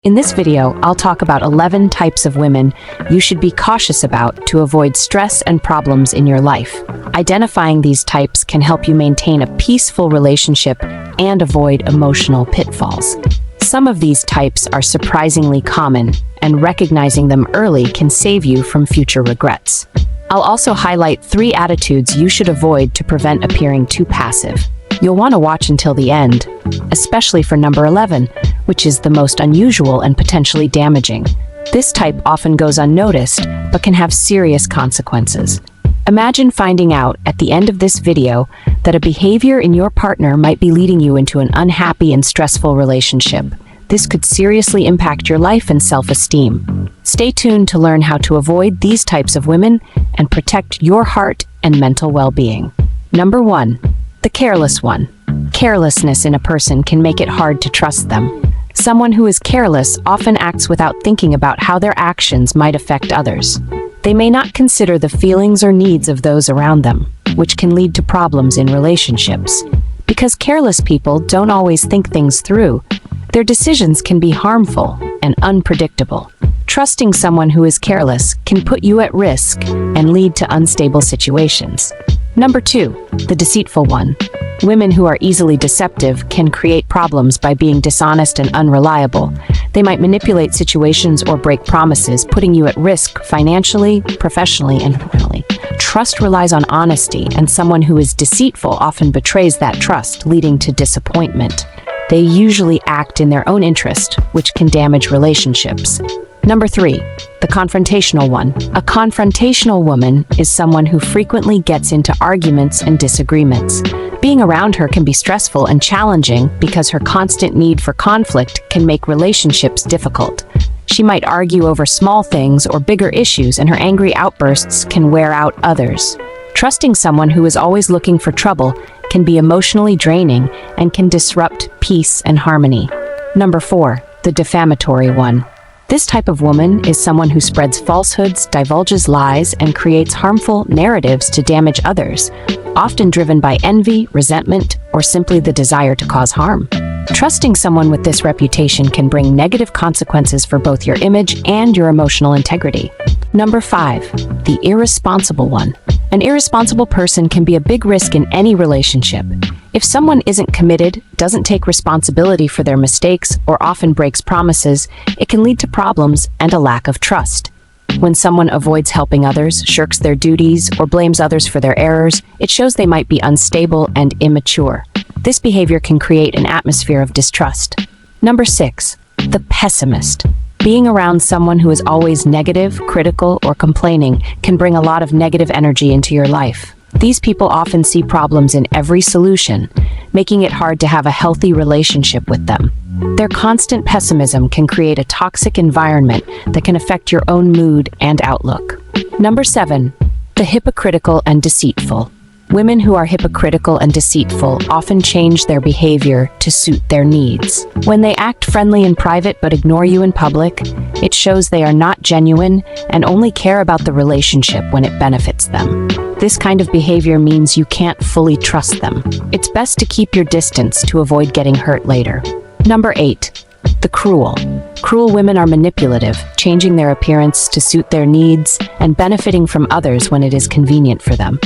In this video, I'll talk about 11 types of women you should be cautious about to avoid stress and problems in your life. Identifying these types can help you maintain a peaceful relationship and avoid emotional pitfalls. Some of these types are surprisingly common, and recognizing them early can save you from future regrets. I'll also highlight 3 attitudes you should avoid to prevent appearing too passive. You'll want to watch until the end, especially for number 11, which is the most unusual and potentially damaging. This type often goes unnoticed, but can have serious consequences. Imagine finding out at the end of this video that a behavior in your partner might be leading you into an unhappy and stressful relationship. This could seriously impact your life and self-esteem. Stay tuned to learn how to avoid these types of women and protect your heart and mental well-being. Number 1. The careless one. Carelessness in a person can make it hard to trust them. Someone who is careless often acts without thinking about how their actions might affect others. They may not consider the feelings or needs of those around them, which can lead to problems in relationships. Because careless people don't always think things through, their decisions can be harmful and unpredictable. Trusting someone who is careless can put you at risk and lead to unstable situations. Number 2, the deceitful one. Women who are easily deceptive can create problems by being dishonest and unreliable. They might manipulate situations or break promises, putting you at risk financially, professionally, and personally. Trust relies on honesty, and someone who is deceitful often betrays that trust, leading to disappointment. They usually act in their own interest, which can damage relationships. Number 3, the confrontational one. A confrontational woman is someone who frequently gets into arguments and disagreements. Being around her can be stressful and challenging because her constant need for conflict can make relationships difficult. She might argue over small things or bigger issues, and her angry outbursts can wear out others. Trusting someone who is always looking for trouble can be emotionally draining and can disrupt peace and harmony. Number 4, the defamatory one. This type of woman is someone who spreads falsehoods, divulges lies, and creates harmful narratives to damage others, often driven by envy, resentment, or simply the desire to cause harm. Trusting someone with this reputation can bring negative consequences for both your image and your emotional integrity. Number 5, the irresponsible one. An irresponsible person can be a big risk in any relationship. If someone isn't committed, doesn't take responsibility for their mistakes, or often breaks promises, it can lead to problems and a lack of trust. When someone avoids helping others, shirks their duties, or blames others for their errors, it shows they might be unstable and immature. This behavior can create an atmosphere of distrust. Number 6, the pessimist. Being around someone who is always negative, critical, or complaining can bring a lot of negative energy into your life. These people often see problems in every solution, making it hard to have a healthy relationship with them. Their constant pessimism can create a toxic environment that can affect your own mood and outlook. Number 7, the hypocritical and deceitful. Women who are hypocritical and deceitful often change their behavior to suit their needs. When they act friendly in private but ignore you in public, it shows they are not genuine and only care about the relationship when it benefits them. This kind of behavior means you can't fully trust them. It's best to keep your distance to avoid getting hurt later. Number 8, the cruel. Cruel women are manipulative, changing their appearance to suit their needs and benefiting from others when it is convenient for them.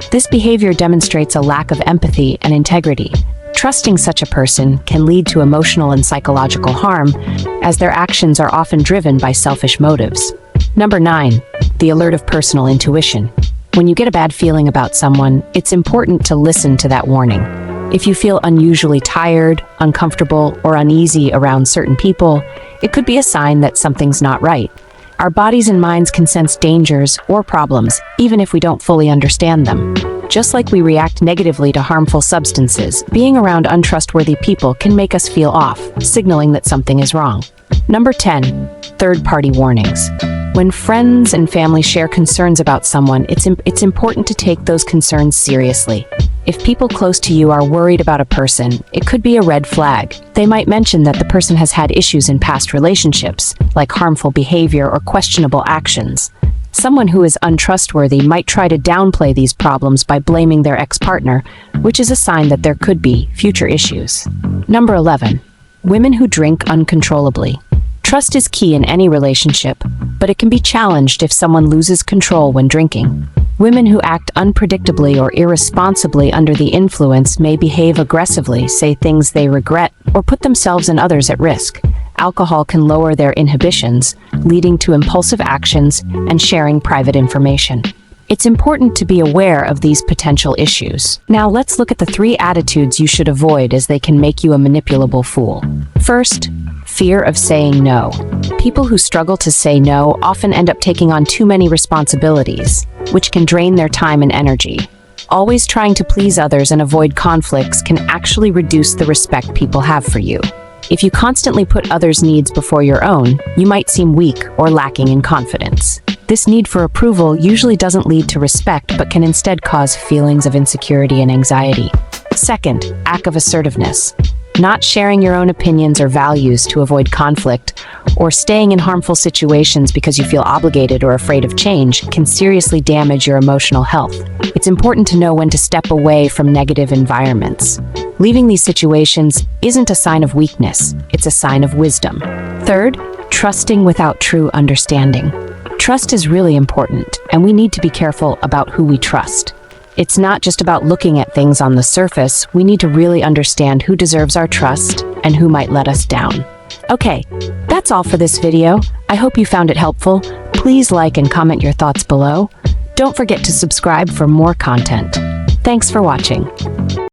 This behavior demonstrates a lack of empathy and integrity. Trusting such a person can lead to emotional and psychological harm, as their actions are often driven by selfish motives. Number 9, the alert of personal intuition. When you get a bad feeling about someone, it's important to listen to that warning. If you feel unusually tired, uncomfortable, or uneasy around certain people, it could be a sign that something's not right. Our bodies and minds can sense dangers or problems, even if we don't fully understand them. Just like we react negatively to harmful substances, being around untrustworthy people can make us feel off, signaling that something is wrong. Number 10, third-party warnings. When friends and family share concerns about someone, it's important to take those concerns seriously. If people close to you are worried about a person, it could be a red flag. They might mention that the person has had issues in past relationships, like harmful behavior or questionable actions. Someone who is untrustworthy might try to downplay these problems by blaming their ex-partner, which is a sign that there could be future issues. Number 11, women who drink uncontrollably. Trust is key in any relationship, but it can be challenged if someone loses control when drinking. Women who act unpredictably or irresponsibly under the influence may behave aggressively, say things they regret, or put themselves and others at risk. Alcohol can lower their inhibitions, leading to impulsive actions and sharing private information. It's important to be aware of these potential issues. Now let's look at the 3 attitudes you should avoid, as they can make you a manipulable fool. First, fear of saying no. People who struggle to say no often end up taking on too many responsibilities, which can drain their time and energy. Always trying to please others and avoid conflicts can actually reduce the respect people have for you. If you constantly put others' needs before your own, you might seem weak or lacking in confidence. This need for approval usually doesn't lead to respect, but can instead cause feelings of insecurity and anxiety. Second, lack of assertiveness. Not sharing your own opinions or values to avoid conflict, or staying in harmful situations because you feel obligated or afraid of change, can seriously damage your emotional health. It's important to know when to step away from negative environments. Leaving these situations isn't a sign of weakness, it's a sign of wisdom. Third, trusting without true understanding. Trust is really important, and we need to be careful about who we trust. It's not just about looking at things on the surface. We need to really understand who deserves our trust and who might let us down. Okay, that's all for this video. I hope you found it helpful. Please like and comment your thoughts below. Don't forget to subscribe for more content. Thanks for watching.